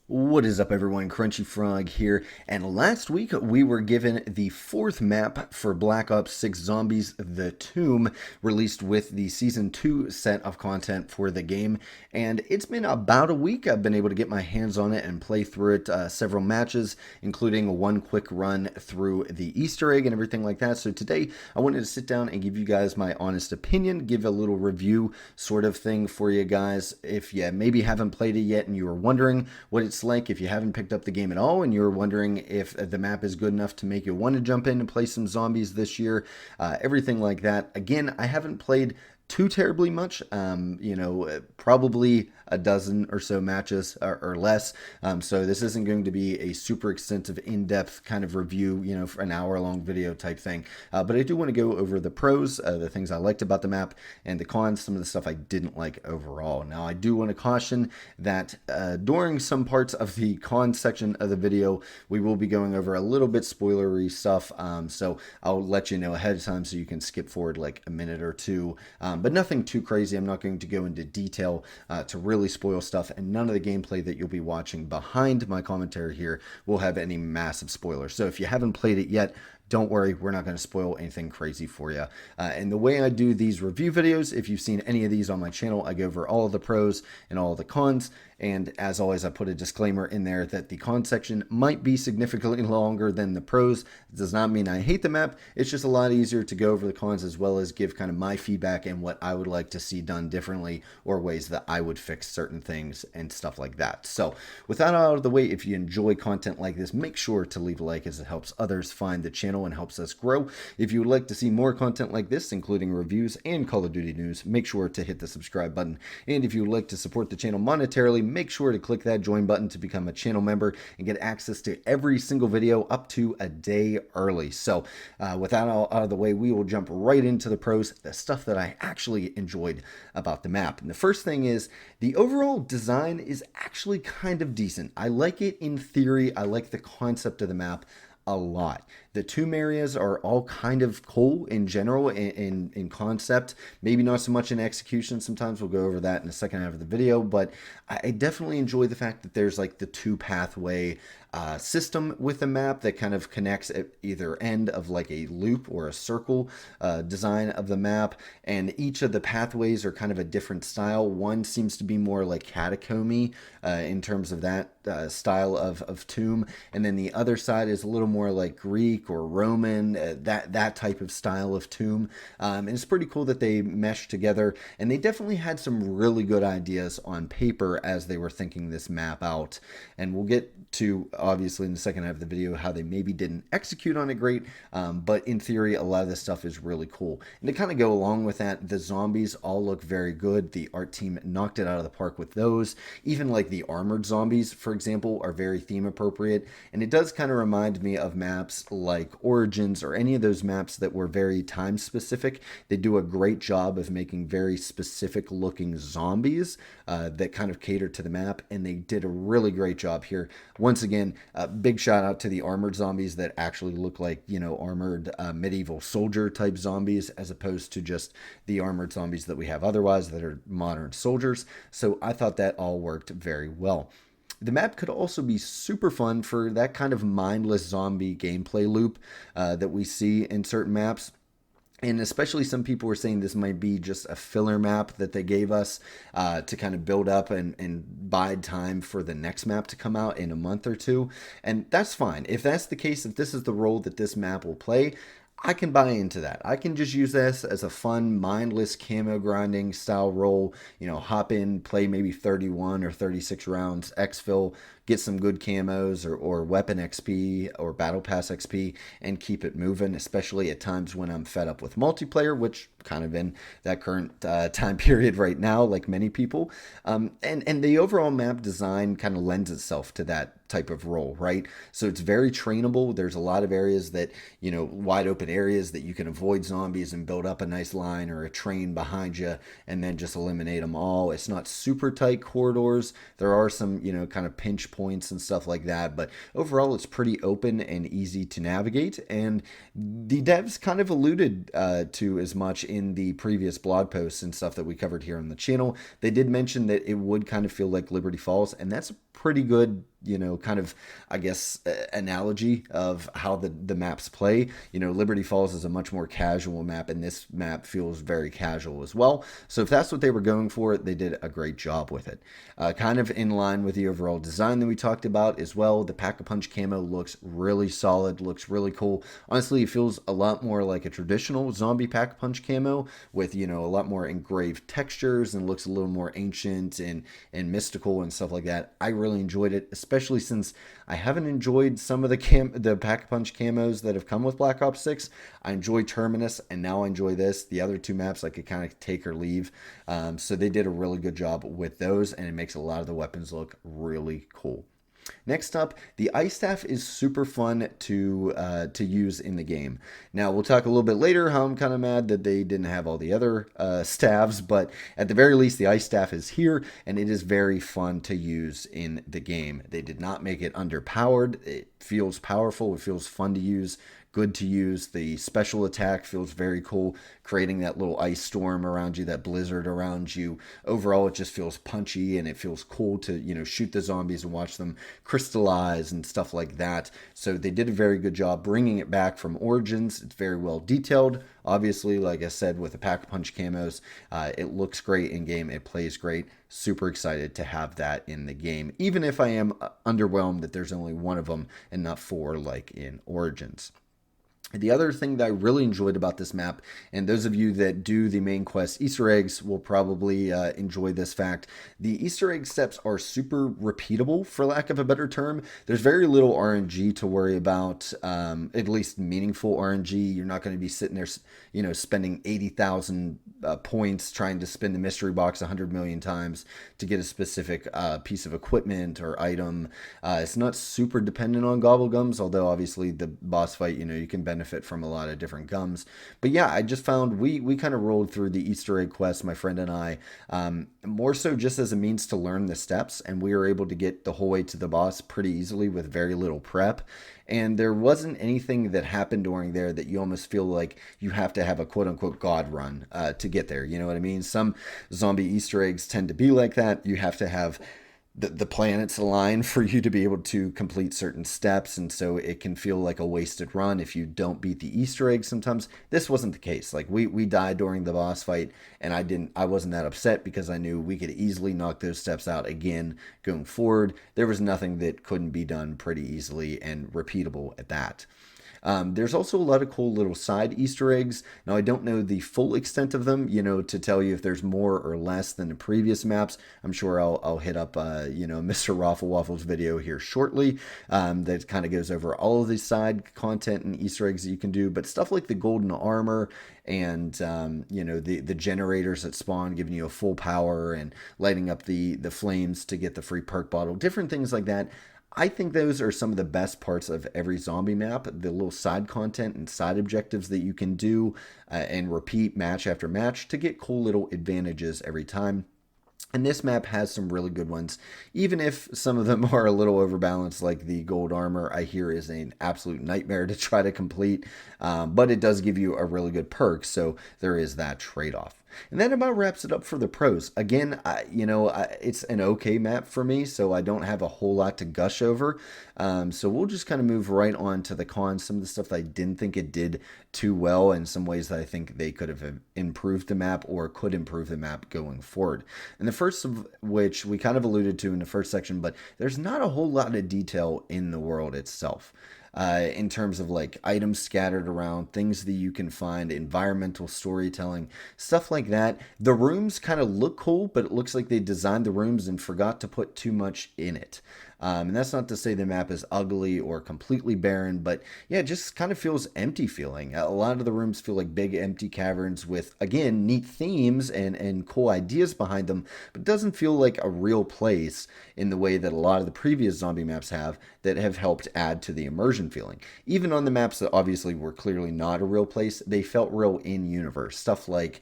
What is up, everyone? Crunchy Frog here. And last week we were given the fourth map for Black Ops 6 Zombies The Tomb, released with the Season 2 set of content for the game. And it's been about a week. I've been able to get my hands on it and play through it several matches, including one quick run through the Easter egg and everything like that. So today I wanted to sit down and give you guys my honest opinion, give a little review sort of thing for you guys. If you maybe haven't played it yet and you were wondering what it's like, if you haven't picked up the game at all and you're wondering if the map is good enough to make you want to jump in and play some zombies this year, everything like that. Again, I haven't played too terribly much, probably a dozen or so matches or less. So this isn't going to be a super extensive, in-depth kind of review, for an hour-long video type thing. But I do want to go over the pros, the things I liked about the map, and the cons, some of the stuff I didn't like overall. Now, I do want to caution that during some parts of the cons section of the video, we will be going over a little bit spoilery stuff. So I'll let you know ahead of time so you can skip forward like a minute or two. But nothing too crazy. I'm not going to go into detail to really spoil stuff, and none of the gameplay that you'll be watching behind my commentary here will have any massive spoilers. So if you haven't played it yet, don't worry, we're not going to spoil anything crazy for you. And the way I do these review videos, if you've seen any of these on my channel, I go over all of the pros and all of the cons. And as always, I put a disclaimer in there that the con section might be significantly longer than the pros. It does not mean I hate the map. It's just a lot easier to go over the cons as well as give kind of my feedback and what I would like to see done differently, or ways that I would fix certain things and stuff like that. So with that out of the way, if you enjoy content like this, make sure to leave a like, as it helps others find the channel and helps us grow. If you would like to see more content like this, including reviews and Call of Duty news, make sure to hit the subscribe button. And if you would like to support the channel monetarily, make sure to click that join button to become a channel member and get access to every single video up to a day early. So with that all out of the way, we will jump right into the pros, the stuff that I actually enjoyed about the map. And the first thing is the overall design is actually kind of decent. I like it in theory. I like the concept of the map a lot. The tomb areas are all kind of cool in general, in concept, maybe not so much in execution. Sometimes we'll go over that in the second half of the video, but I definitely enjoy the fact that there's like the two pathway system with the map that kind of connects at either end of like a loop or a circle design of the map, and each of the pathways are kind of a different style. One seems to be more like catacomby in terms of that style of tomb, and then the other side is a little more like Greek or Roman, that type of style of tomb. And it's pretty cool that they meshed together, and they definitely had some really good ideas on paper as they were thinking this map out. And we'll get to, obviously, in the second half of the video, how they maybe didn't execute on it great, but in theory, a lot of this stuff is really cool. And to kind of go along with that, the zombies all look very good. The art team knocked it out of the park with those. Even like the armored zombies, for example, are very theme appropriate, and it does kind of remind me of maps like Origins or any of those maps that were very time specific. They do a great job of making very specific looking zombies that kind of cater to the map, and they did a really great job here. Once again, big shout out to the armored zombies that actually look like, armored medieval soldier type zombies, as opposed to just the armored zombies that we have otherwise that are modern soldiers. So I thought that all worked very well. The map could also be super fun for that kind of mindless zombie gameplay loop that we see in certain maps. And especially some people were saying this might be just a filler map that they gave us to kind of build up and bide time for the next map to come out in a month or two. And that's fine. If that's the case, if this is the role that this map will play, I can buy into that. I can just use this as a fun, mindless camo grinding style role. Hop in, play maybe 31 or 36 rounds, exfil, get some good camos or weapon XP or battle pass XP, and keep it moving, especially at times when I'm fed up with multiplayer, which kind of in that current time period right now, like many people. And the overall map design kind of lends itself to that type of role, right? So it's very trainable. There's a lot of areas that, wide open areas that you can avoid zombies and build up a nice line or a train behind you and then just eliminate them all. It's not super tight corridors. There are some, kind of pinch points and stuff like that, but overall it's pretty open and easy to navigate. And the devs kind of alluded to as much in the previous blog posts and stuff that we covered here on the channel. They did mention that it would kind of feel like Liberty Falls, and that's a pretty good kind of, I guess, analogy of how the maps play. Liberty Falls is a much more casual map, and this map feels very casual as well. So if that's what they were going for, they did a great job with it. Kind of in line with the overall design that we talked about as well. The Pack-a-Punch camo looks really solid, looks really cool. Honestly, it feels a lot more like a traditional zombie Pack-a-Punch camo with, a lot more engraved textures, and looks a little more ancient and mystical and stuff like that. I really enjoyed it, especially since I haven't enjoyed some of the Pack-a-Punch camos that have come with Black Ops 6. I enjoy Terminus, and now I enjoy this. The other two maps I could kind of take or leave. So they did a really good job with those, and it makes a lot of the weapons look really cool. Next up, the ice staff is super fun to use in the game. Now, we'll talk a little bit later how I'm kind of mad that they didn't have all the other staffs, but at the very least, the ice staff is here, and it is very fun to use in the game. They did not make it underpowered. It feels powerful. It feels fun to use, good to use. The special attack feels very cool, creating that little ice storm around you, that blizzard around you. Overall, it just feels punchy, and it feels cool to, shoot the zombies and watch them crystallize and stuff like that. So they did a very good job bringing it back from Origins. It's very well detailed. Obviously, like I said, with the Pack-a-Punch camos, it looks great in game. It plays great. Super excited to have that in the game, even if I am underwhelmed that there's only one of them and not four like in Origins. The other thing that I really enjoyed about this map, and those of you that do the main quest Easter eggs will probably enjoy this fact, the Easter egg steps are super repeatable, for lack of a better term. There's very little RNG to worry about, at least meaningful RNG. You're not going to be sitting there, spending 80,000 points trying to spin the mystery box 100 million times to get a specific piece of equipment or item. It's not super dependent on gobblegums, although obviously the boss fight, you can benefit from a lot of different gums. But yeah, I just found we kind of rolled through the Easter egg quest, my friend and I, more so just as a means to learn the steps, and we were able to get the whole way to the boss pretty easily with very little prep. And there wasn't anything that happened during there that you almost feel like you have to have a quote-unquote God run to get there. You know what I mean? Some zombie Easter eggs tend to be like that. You have to have the planets align for you to be able to complete certain steps, and so it can feel like a wasted run if you don't beat the Easter egg sometimes. This wasn't the case. Like we died during the boss fight, and I wasn't that upset because I knew we could easily knock those steps out again going forward. There was nothing that couldn't be done pretty easily and repeatable at that. There's also a lot of cool little side Easter eggs. Now, I don't know the full extent of them, to tell you if there's more or less than the previous maps. I'm sure I'll hit up, Mr. Raffle Waffle's video here shortly that kind of goes over all of the side content and Easter eggs that you can do. But stuff like the golden armor and, the generators that spawn, giving you a full power and lighting up the flames to get the free perk bottle, different things like that. I think those are some of the best parts of every zombie map, the little side content and side objectives that you can do and repeat match after match to get cool little advantages every time. And this map has some really good ones, even if some of them are a little overbalanced, like the gold armor I hear is an absolute nightmare to try to complete, but it does give you a really good perk, so there is that trade-off. And that about wraps it up for the pros. Again, it's an okay map for me, so I don't have a whole lot to gush over. So we'll just kind of move right on to the cons, some of the stuff that I didn't think it did too well, and some ways that I think they could have improved the map or could improve the map going forward. And the first of which we kind of alluded to in the first section, but there's not a whole lot of detail in the world itself. In terms of like items scattered around, things that you can find, environmental storytelling, stuff like that. The rooms kind of look cool, but it looks like they designed the rooms and forgot to put too much in it. And that's not to say the map is ugly or completely barren, but yeah, it just kind of feels empty feeling. A lot of the rooms feel like big empty caverns with, again, neat themes and cool ideas behind them, but it doesn't feel like a real place in the way that a lot of the previous zombie maps have that have helped add to the immersion feeling. Even on the maps that obviously were clearly not a real place, they felt real in-universe. Stuff like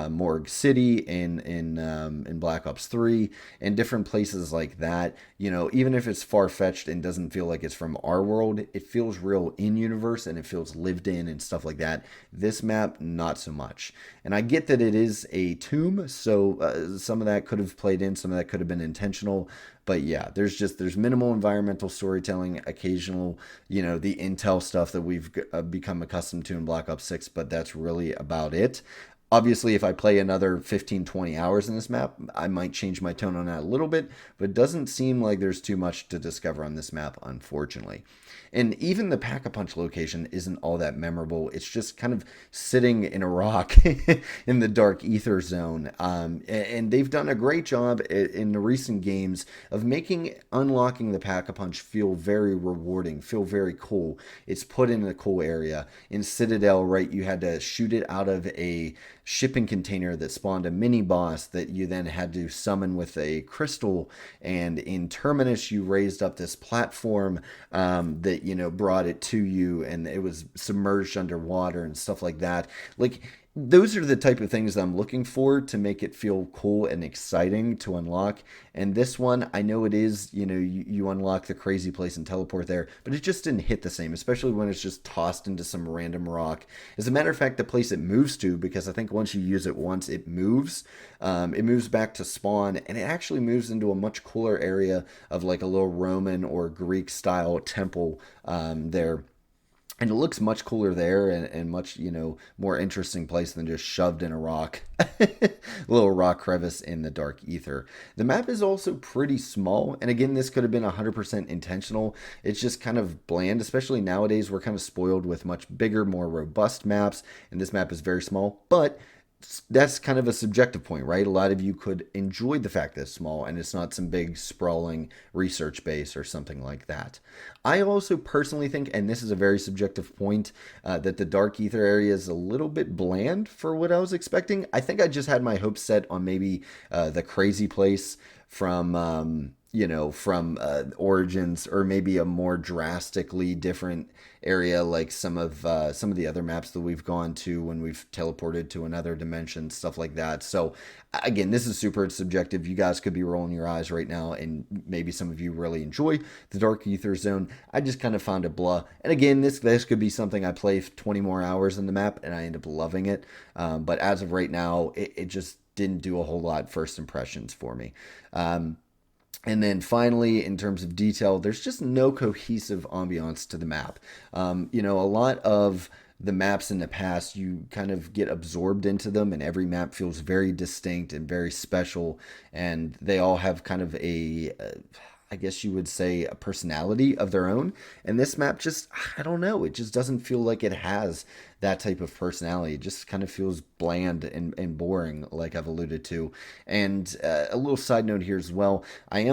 Morgue City in Black Ops 3 and different places like that. Even if if it's far-fetched and doesn't feel like it's from our world, it feels real in-universe and it feels lived in and stuff like that. This map, not so much. And I get that it is a tomb, so some of that could have played in, some of that could have been intentional. But yeah, there's minimal environmental storytelling, occasional, the intel stuff that we've become accustomed to in Black Ops 6, but that's really about it. Obviously, if I play another 15, 20 hours in this map, I might change my tone on that a little bit, but it doesn't seem like there's too much to discover on this map, unfortunately. And even the Pack-a-Punch location isn't all that memorable. It's just kind of sitting in a rock in the dark ether zone. And they've done a great job in the recent games of making unlocking the Pack-a-Punch feel very rewarding, feel very cool. It's put in a cool area. In Citadel, right, you had to shoot it out of a shipping container that spawned a mini boss that you then had to summon with a crystal. And in Terminus, you raised up this platform that brought it to you, and it was submerged underwater and stuff like that. Like, those are the type of things that I'm looking for to make it feel cool and exciting to unlock. And this one, I know it is, you unlock the crazy place and teleport there, but it just didn't hit the same, especially when it's just tossed into some random rock. As a matter of fact, the place it moves to, because I think once you use it once, it moves back to spawn, and it actually moves into a much cooler area of like a little Roman or Greek style temple there. And it looks much cooler there, and much, more interesting place than just shoved in a rock. Little rock crevice in the dark ether. The map is also pretty small. And again, this could have been 100% intentional. It's just kind of bland, especially nowadays. We're kind of spoiled with much bigger, more robust maps. And this map is very small. But that's kind of a subjective point, right? A lot of you could enjoy the fact that it's small and it's not some big sprawling research base or something like that. I also personally think, and this is a very subjective point, that the Dark Ether area is a little bit bland for what I was expecting. I think I just had my hopes set on maybe the crazy place from Origins, or maybe a more drastically different area like some of the other maps that we've gone to when we've teleported to another dimension, stuff like that. So again, this is super subjective. You guys could be rolling your eyes right now, and maybe some of you really enjoy the Dark Ether Zone. I just kind of found it blah. And again, this could be something I play 20 more hours in the map and I end up loving it. But as of right now, it just didn't do a whole lot first impressions for me. And then finally, in terms of detail, there's just no cohesive ambiance to the map. A lot of the maps in the past, you kind of get absorbed into them, and every map feels very distinct and very special. And they all have kind of I guess you would say, a personality of their own. And this map just, I don't know, it just doesn't feel like it has that type of personality. It just kind of feels bland and boring, like I've alluded to. And a little side note here as well, I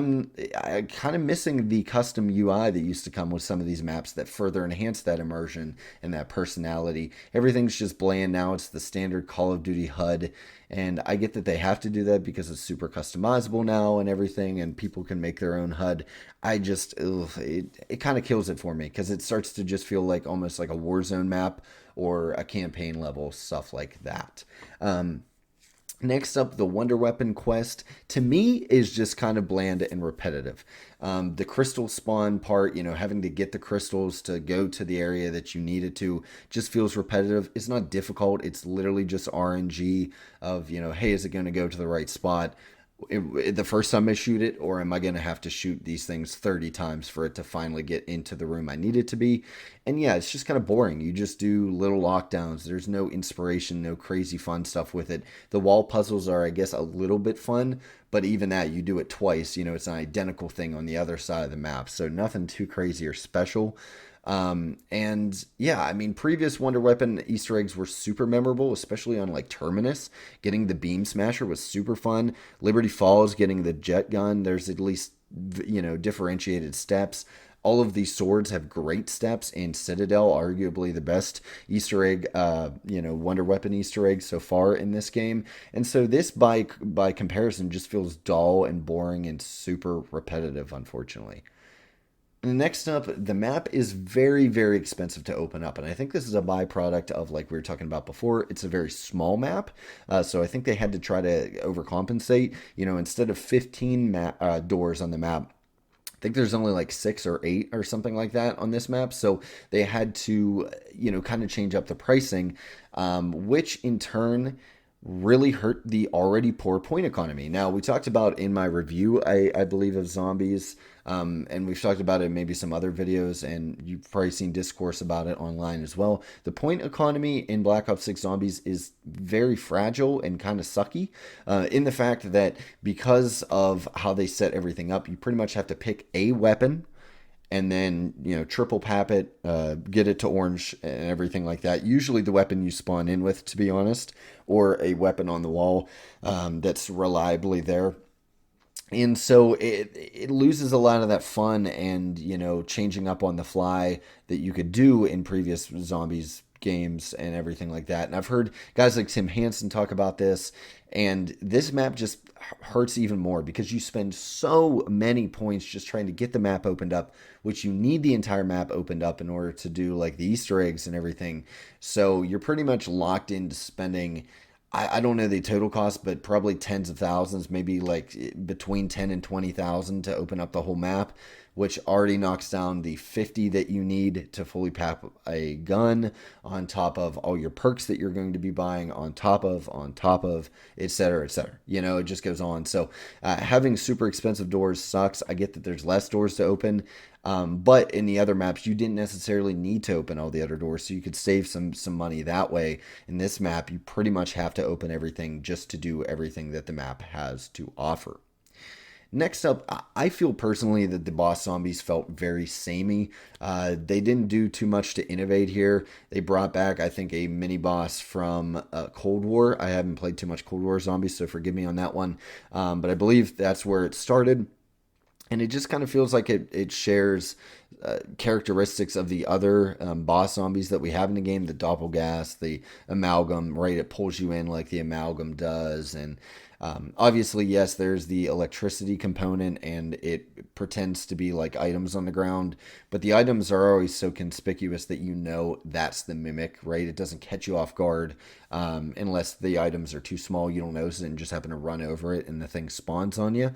kind of missing the custom UI that used to come with some of these maps that further enhance that immersion and that personality. Everything's just bland now. It's the standard Call of Duty HUD. And I get that they have to do that because it's super customizable now and everything, and people can make their own HUD. It kind of kills it for me, because it starts to just feel like almost like a Warzone map or a campaign level, stuff like that. Next up, the Wonder Weapon quest, to me, is just kind of bland and repetitive. The crystal spawn part, having to get the crystals to go to the area that you needed to, just feels repetitive. It's not difficult. It's literally just RNG of, hey, is it going to go to the right spot the first time I shoot it, or am I going to have to shoot these things 30 times for it to finally get into the room I need it to be? And yeah, it's just kind of boring. You just do little lockdowns. There's no inspiration, no crazy fun stuff with it. The wall puzzles are, I guess, a little bit fun, but even that, you do it twice. It's an identical thing on the other side of the map, so nothing too crazy or special. And yeah, I mean, previous Wonder Weapon Easter eggs were super memorable, especially on like Terminus. Getting the Beam Smasher was super fun. Liberty Falls, getting the jet gun, there's at least, differentiated steps. All of these swords have great steps, and Citadel, arguably the best Easter egg, Wonder Weapon Easter egg so far in this game. And so this, by comparison, just feels dull and boring and super repetitive, unfortunately. Next up, the map is very, very expensive to open up. And I think this is a byproduct of, like we were talking about before, it's a very small map. So I think they had to try to overcompensate. Instead of 15 doors on the map, think there's only like 6 or 8 or something like that on this map. So they had to, kind of change up the pricing, which in turn really hurt the already poor point economy. Now, we talked about in my review, I believe, of zombies, and we've talked about it in maybe some other videos, and you've probably seen discourse about it online as well. The point economy in Black Ops 6 Zombies is very fragile and kind of sucky, in the fact that because of how they set everything up, you pretty much have to pick a weapon and then triple pap it, get it to orange and everything like that. Usually the weapon you spawn in with, to be honest, or a weapon on the wall that's reliably there. And so it loses a lot of that fun and changing up on the fly that you could do in previous zombies games and everything like that. And I've heard guys like Tim Hansen talk about this, and this map just hurts even more because you spend so many points just trying to get the map opened up, which you need the entire map opened up in order to do like the Easter eggs and everything. So you're pretty much locked into spending, I don't know the total cost, but probably tens of thousands, maybe like between 10 and 20,000 to open up the whole map, which already knocks down the 50 that you need to fully pap a gun, on top of all your perks that you're going to be buying, on top of, et cetera, et cetera. It just goes on. So having super expensive doors sucks. I get that there's less doors to open. But in the other maps, you didn't necessarily need to open all the other doors, so you could save some money that way. In this map, you pretty much have to open everything just to do everything that the map has to offer. Next up, I feel personally that the boss zombies felt very samey. They didn't do too much to innovate here. They brought back, I think, a mini boss from Cold War. I haven't played too much Cold War zombies, so forgive me on that one. But I believe that's where it started. And it just kind of feels like it shares characteristics of the other boss zombies that we have in the game, the Doppelgas, the Amalgam, right? It pulls you in like the Amalgam does. And obviously, yes, there's the electricity component, and it pretends to be like items on the ground. But the items are always so conspicuous that that's the mimic, right? It doesn't catch you off guard unless the items are too small. You don't notice it and just happen to run over it, and the thing spawns on you.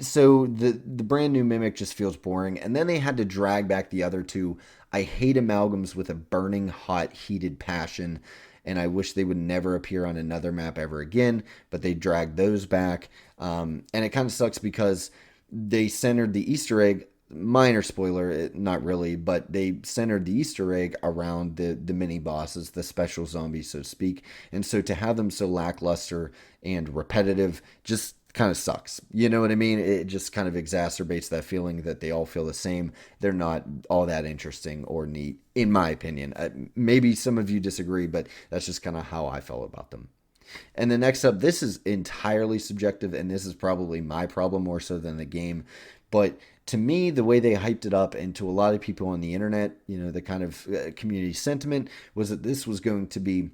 So the brand new mimic just feels boring, and then they had to drag back the other two. I hate amalgams with a burning hot heated passion, and I wish they would never appear on another map ever again, but they dragged those back. And it kind of sucks because they centered the Easter egg, minor spoiler, not really, but they centered the Easter egg around the mini bosses, the special zombies, so to speak. And so to have them so lackluster and repetitive just kind of sucks. You know what I mean? It just kind of exacerbates that feeling that they all feel the same. They're not all that interesting or neat, in my opinion. Maybe some of you disagree, but that's just kind of how I felt about them. And the next up, this is entirely subjective, and this is probably my problem more so than the game. But to me, the way they hyped it up, and to a lot of people on the internet, the kind of community sentiment was that this was going to be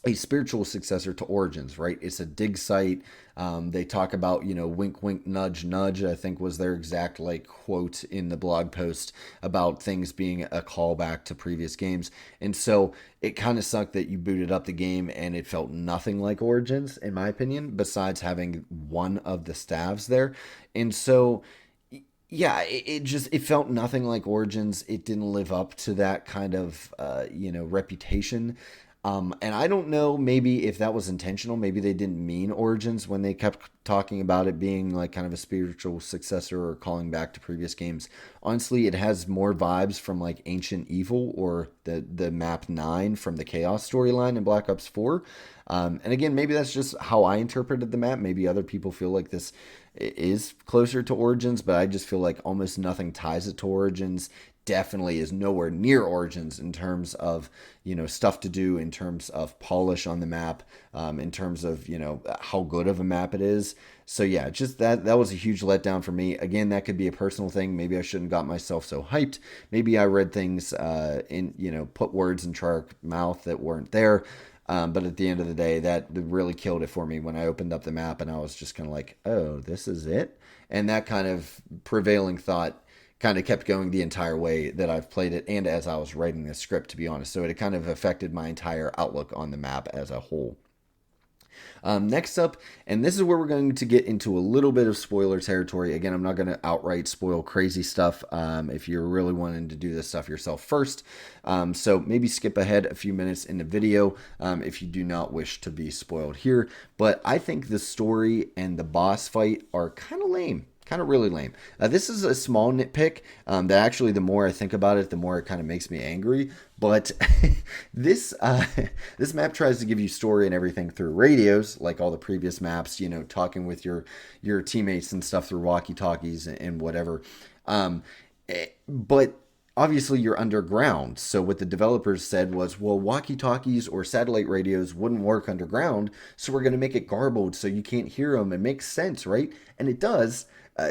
a spiritual successor to Origins, right? It's a dig site. They talk about, wink, wink, nudge, nudge, I think was their exact quote in the blog post about things being a callback to previous games. And so it kind of sucked that you booted up the game and it felt nothing like Origins, in my opinion, besides having one of the staves there. And so yeah, it felt nothing like Origins. It didn't live up to that kind of reputation. And I don't know, maybe if that was intentional, maybe they didn't mean Origins when they kept talking about it being like kind of a spiritual successor or calling back to previous games. Honestly, it has more vibes from like Ancient Evil or the map 9 from the Chaos storyline in Black Ops 4. And again, maybe that's just how I interpreted the map. Maybe other people feel like this is closer to Origins, but I just feel like almost nothing ties it to Origins. Definitely is nowhere near Origins in terms of stuff to do, in terms of polish on the map, in terms of how good of a map it is. So yeah, just that was a huge letdown for me. Again, that could be a personal thing. Maybe I shouldn't got myself so hyped. Maybe I read things put words in Treyarch's mouth that weren't there. But at the end of the day, that really killed it for me when I opened up the map and I was just kind of like, oh, this is it? And that kind of prevailing thought kind of kept going the entire way that I've played it and as I was writing the script, to be honest. So it kind of affected my entire outlook on the map as a whole. Next up, and this is where we're going to get into a little bit of spoiler territory. Again, I'm not going to outright spoil crazy stuff if you're really wanting to do this stuff yourself first. So maybe skip ahead a few minutes in the video if you do not wish to be spoiled here. But I think the story and the boss fight are kind of lame. Kind of really lame. This is a small nitpick that actually, the more I think about it, the more it kind of makes me angry. But this this map tries to give you story and everything through radios, like all the previous maps. You know, talking with your teammates and stuff through walkie-talkies and whatever. But obviously you're underground. So what the developers said was, well, walkie-talkies or satellite radios wouldn't work underground, so we're going to make it garbled so you can't hear them. It makes sense, right? And it does.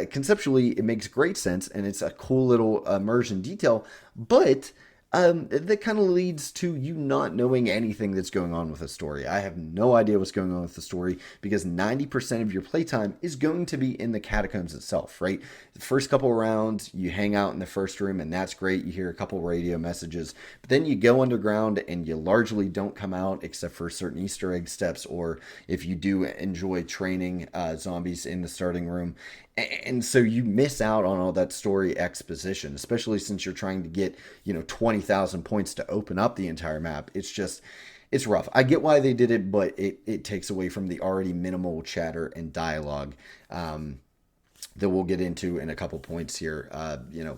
Conceptually, it makes great sense, and it's a cool little immersion detail, but that kind of leads to you not knowing anything that's going on with the story. I have no idea what's going on with the story because 90% of your playtime is going to be in the catacombs itself, right? The first couple rounds, you hang out in the first room, and that's great. You hear a couple radio messages, but then you go underground and you largely don't come out except for certain Easter egg steps, or if you do enjoy training zombies in the starting room. And so you miss out on all that story exposition, especially since you're trying to get, 20,000 points to open up the entire map. It's rough. I get why they did it, but it takes away from the already minimal chatter and dialogue that we'll get into in a couple points here.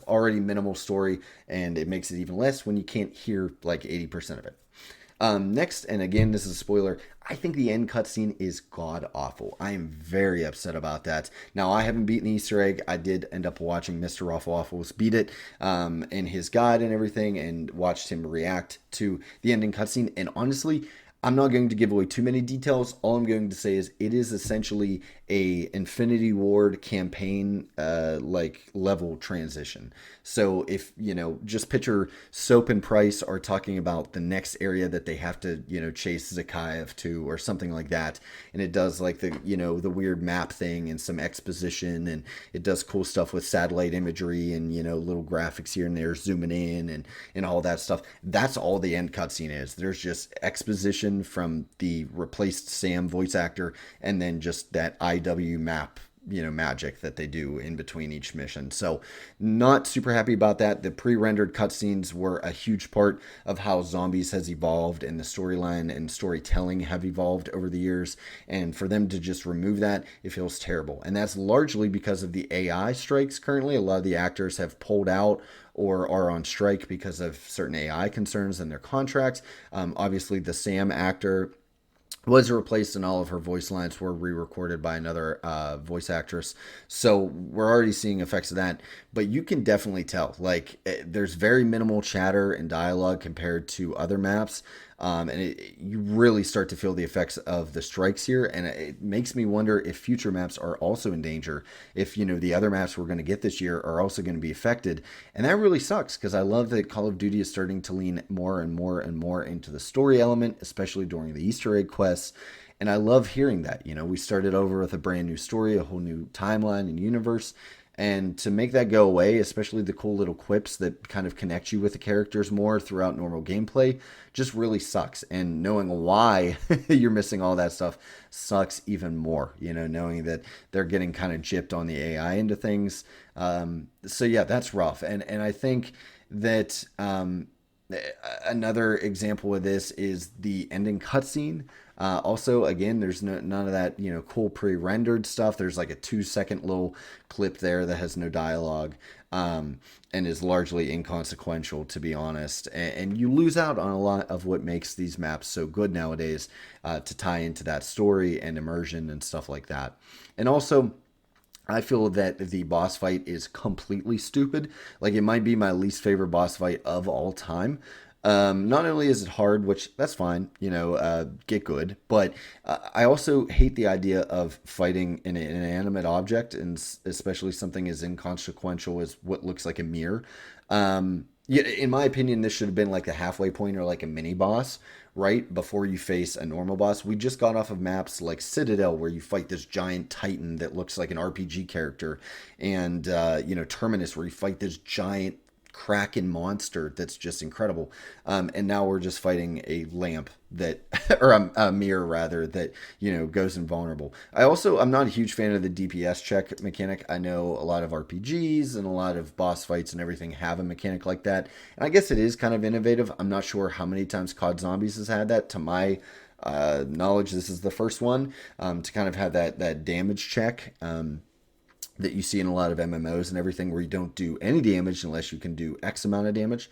Already minimal story, and it makes it even less when you can't hear like 80% of it. Next, and again, this is a spoiler, I think the end cutscene is god-awful. I am very upset about that. Now, I haven't beaten the Easter egg. I did end up watching Mr. Raffle Waffles beat it and his guide and everything, and watched him react to the ending cutscene. And honestly, I'm not going to give away too many details. All I'm going to say is it is essentially a Infinity Ward campaign level transition. So if, just picture Soap and Price are talking about the next area that they have to, chase Zakayev to or something like that. And it does like the weird map thing and some exposition, and it does cool stuff with satellite imagery and, little graphics here and there zooming in and all that stuff. That's all the end cutscene is. There's just exposition from the replaced Sam voice actor, and then just that IW map magic that they do in between each mission. So not super happy about that. The pre-rendered cutscenes were a huge part of how Zombies has evolved, and the storyline and storytelling have evolved over the years, and for them to just remove that, it feels terrible. And that's largely because of the AI strikes currently. A lot of the actors have pulled out or are on strike because of certain AI concerns in their contracts. Obviously, the Sam actor was replaced, and all of her voice lines were re-recorded by another voice actress. So we're already seeing effects of that, but you can definitely tell, there's very minimal chatter and dialogue compared to other maps. And you really start to feel the effects of the strikes here, and it makes me wonder if future maps are also in danger, if the other maps we're going to get this year are also going to be affected. And that really sucks, because I love that Call of Duty is starting to lean more and more and more into the story element, especially during the Easter egg quests. And I love hearing that. We started over with a brand new story, a whole new timeline and universe. And to make that go away, especially the cool little quips that kind of connect you with the characters more throughout normal gameplay, just really sucks. And knowing why you're missing all that stuff sucks even more, knowing that they're getting kind of gypped on the AI into things. So yeah, that's rough. And I think that another example of this is the ending cutscene. Also, again, there's none of that, cool pre-rendered stuff. There's like a 2-second little clip there that has no dialogue, and is largely inconsequential, to be honest. And you lose out on a lot of what makes these maps so good nowadays, to tie into that story and immersion and stuff like that. And also, I feel that the boss fight is completely stupid. It might be my least favorite boss fight of all time. Not only is it hard, which that's fine, get good, but I also hate the idea of fighting an inanimate object, and especially something as inconsequential as what looks like a mirror. Yeah, in my opinion, this should have been like a halfway point or like a mini boss, right? Before you face a normal boss. We just got off of maps like Citadel, where you fight this giant titan that looks like an RPG character, and Terminus, where you fight this giant kraken monster that's just incredible. And now we're just fighting a lamp that, or a mirror rather, that, goes invulnerable. I'm not a huge fan of the DPS check mechanic. I know a lot of RPGs and a lot of boss fights and everything have a mechanic like that. And I guess it is kind of innovative. I'm not sure how many times COD Zombies has had that. To my knowledge, this is the first one, to kind of have that damage check. That you see in a lot of MMOs and everything, where you don't do any damage unless you can do X amount of damage.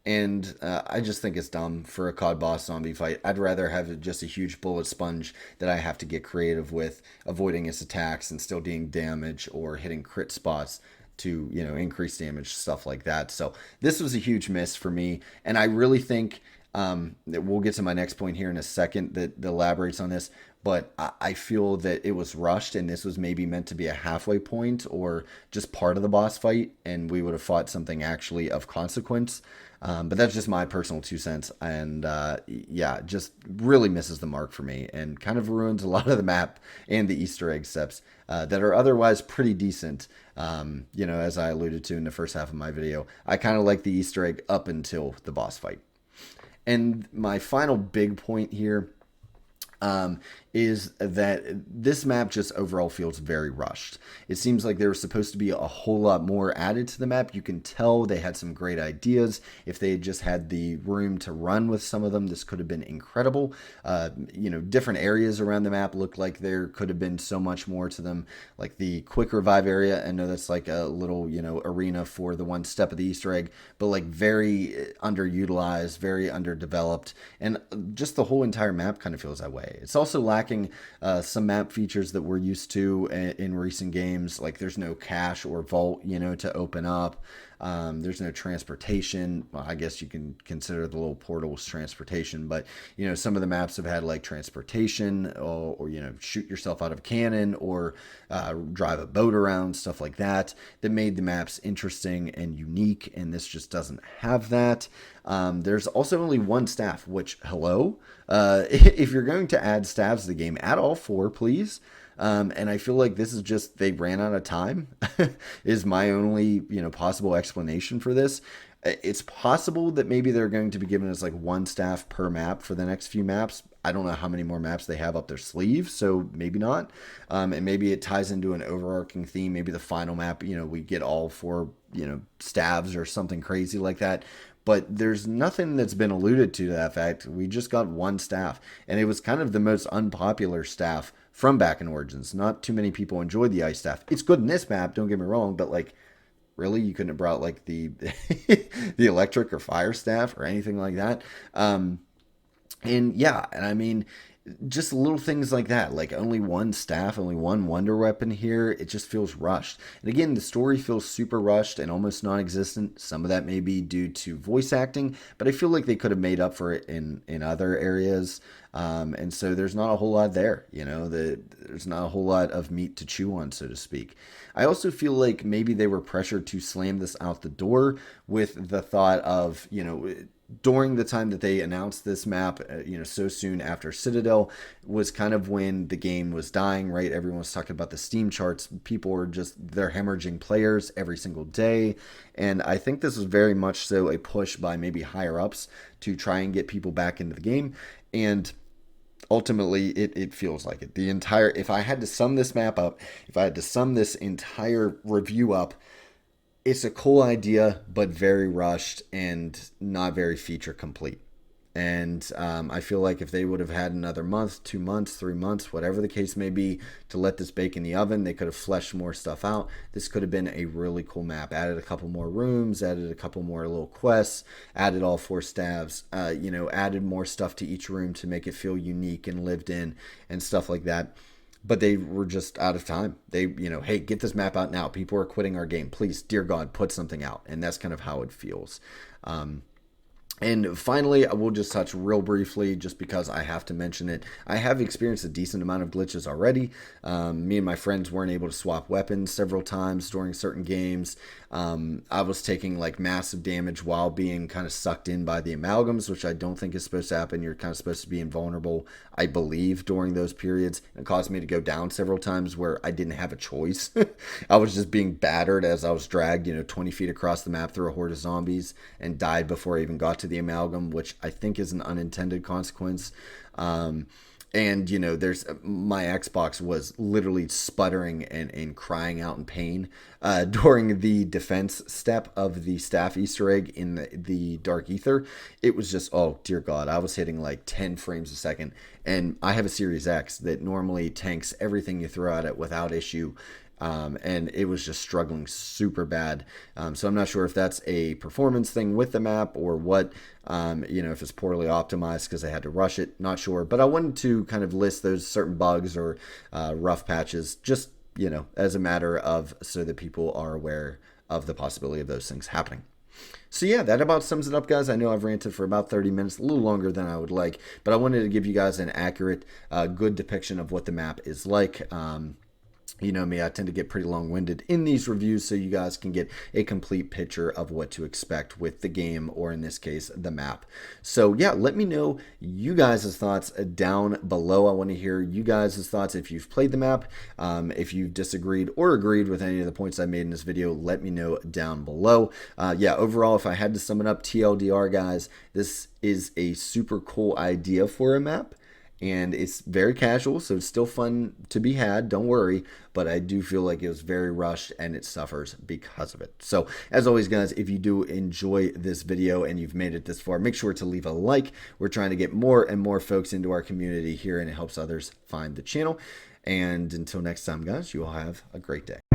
And I just think it's dumb for a COD boss zombie fight. I'd rather have just a huge bullet sponge that I have to get creative with, avoiding its attacks and still doing damage or hitting crit spots to, increase damage, stuff like that. So this was a huge miss for me. And I really think that we'll get to my next point here in a second that elaborates on this. But I feel that it was rushed, and this was maybe meant to be a halfway point or just part of the boss fight, and we would have fought something actually of consequence. But that's just my personal 2 cents, and yeah, just really misses the mark for me, and kind of ruins a lot of the map and the Easter egg steps that are otherwise pretty decent. As I alluded to in the first half of my video, I kind of like the Easter egg up until the boss fight. And my final big point here is that this map just overall feels very rushed. It seems like there was supposed to be a whole lot more added to the map. You can tell they had some great ideas. If they had just had the room to run with some of them, this could have been incredible. Different areas around the map look like there could have been so much more to them. Like the quick revive area, I know that's like a little, arena for the one step of the Easter egg, but like very underutilized, very underdeveloped, and just the whole entire map kind of feels that way. It's also lacking some map features that we're used to in recent games. Like there's no cache or vault, to open up. There's no transportation. Well, I guess you can consider the little portals transportation, but some of the maps have had like transportation or shoot yourself out of a cannon or drive a boat around, stuff like that made the maps interesting and unique. And this just doesn't have that. There's also only one staff, which, hello? If you're going to add staffs to the game, add all 4, please. And I feel like this is just, they ran out of time is my only, possible explanation for this. It's possible that maybe they're going to be giving us like 1 staff per map for the next few maps. I don't know how many more maps they have up their sleeve, so maybe not. And maybe it ties into an overarching theme. Maybe the final map, we get all 4, staves or something crazy like that. But there's nothing that's been alluded to that fact. We just got 1 staff, and it was kind of the most unpopular staff from back in Origins. Not too many people enjoyed the ice staff. It's good in this map, don't get me wrong, but like, really, you couldn't have brought like the the electric or fire staff or anything like that. And yeah, and I mean, just little things like that, like only 1 staff, only 1 wonder weapon here. It just feels rushed. And again, the story feels super rushed and almost non-existent. Some of that may be due to voice acting, but I feel like they could have made up for it in other areas. And so there's not a whole lot there, there's not a whole lot of meat to chew on, so to speak. I also feel like maybe they were pressured to slam this out the door with the thought of, during the time that they announced this map, so soon after Citadel, was kind of when the game was dying, right? Everyone was talking about the Steam charts. People were they're hemorrhaging players every single day. And I think this was very much so a push by maybe higher ups to try and get people back into the game. And ultimately, it feels like it. If I had to sum this map up, if I had to sum this entire review up, it's a cool idea, but very rushed and not very feature complete. And I feel like if they would have had another month, 2 months, 3 months, whatever the case may be, to let this bake in the oven, they could have fleshed more stuff out. This could have been a really cool map. Added a couple more rooms, added a couple more little quests, added all 4 staffs, added more stuff to each room to make it feel unique and lived in and stuff like that. But they were just out of time. They, hey, get this map out now. People are quitting our game. Please, dear God, put something out. And that's kind of how it feels. And finally, I will just touch real briefly, just because I have to mention it. I have experienced a decent amount of glitches already. Me and my friends weren't able to swap weapons several times during certain games. I was taking like massive damage while being kind of sucked in by the amalgams, which I don't think is supposed to happen. You're kind of supposed to be invulnerable, I believe, during those periods. It caused me to go down several times where I didn't have a choice. I was just being battered as I was dragged, 20 feet across the map through a horde of zombies, and died before I even got to the amalgam, which I think is an unintended consequence. And there's my Xbox was literally sputtering and crying out in pain during the defense step of the staff Easter egg in the Dark Ether. It was just, oh dear God, I was hitting like 10 frames a second, and I have a Series X that normally tanks everything you throw at it without issue. And it was just struggling super bad. So I'm not sure if that's a performance thing with the map or what, if it's poorly optimized because I had to rush it, not sure. But I wanted to kind of list those certain bugs or rough patches, just, as a matter of so that people are aware of the possibility of those things happening. So yeah, that about sums it up, guys. I know I've ranted for about 30 minutes, a little longer than I would like, but I wanted to give you guys an accurate, good depiction of what the map is like. You know me, I tend to get pretty long-winded in these reviews, so you guys can get a complete picture of what to expect with the game, or in this case, the map. So yeah, let me know you guys' thoughts down below. I want to hear you guys' thoughts if you've played the map. If you've disagreed or agreed with any of the points I made in this video, let me know down below. Yeah, overall, if I had to sum it up, TLDR, guys, this is a super cool idea for a map. And it's very casual, so it's still fun to be had, don't worry, but I do feel like it was very rushed and it suffers because of it. So as always, guys, if you do enjoy this video and you've made it this far, make sure to leave a like. We're trying to get more and more folks into our community here, and it helps others find the channel. And until next time, guys, you all have a great day.